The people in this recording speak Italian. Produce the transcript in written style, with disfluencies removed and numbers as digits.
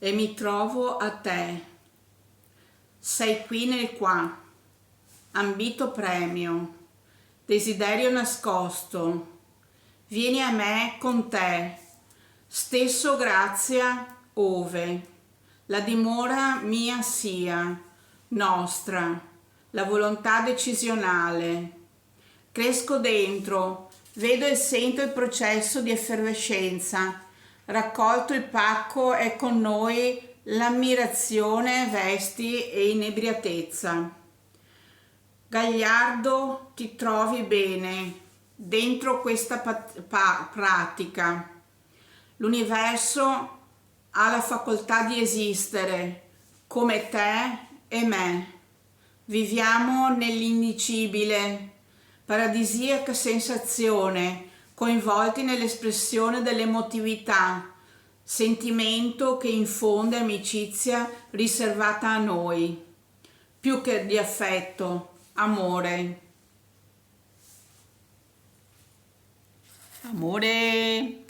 e mi trovo a te. Sei qui nel qua, ambito premio, desiderio nascosto. Vieni a me con te, stesso grazia ove la dimora mia sia, nostra, la volontà decisionale. Cresco dentro, vedo e sento il processo di effervescenza, raccolto il pacco è con noi l'ammirazione, vesti e inebriatezza. Gagliardo ti trovi bene dentro questa pratica. L'universo ha la facoltà di esistere come te e me. Viviamo nell'indicibile, paradisiaca sensazione, coinvolti nell'espressione dell'emotività, sentimento che infonde amicizia riservata a noi, più che di affetto, amore. Amore.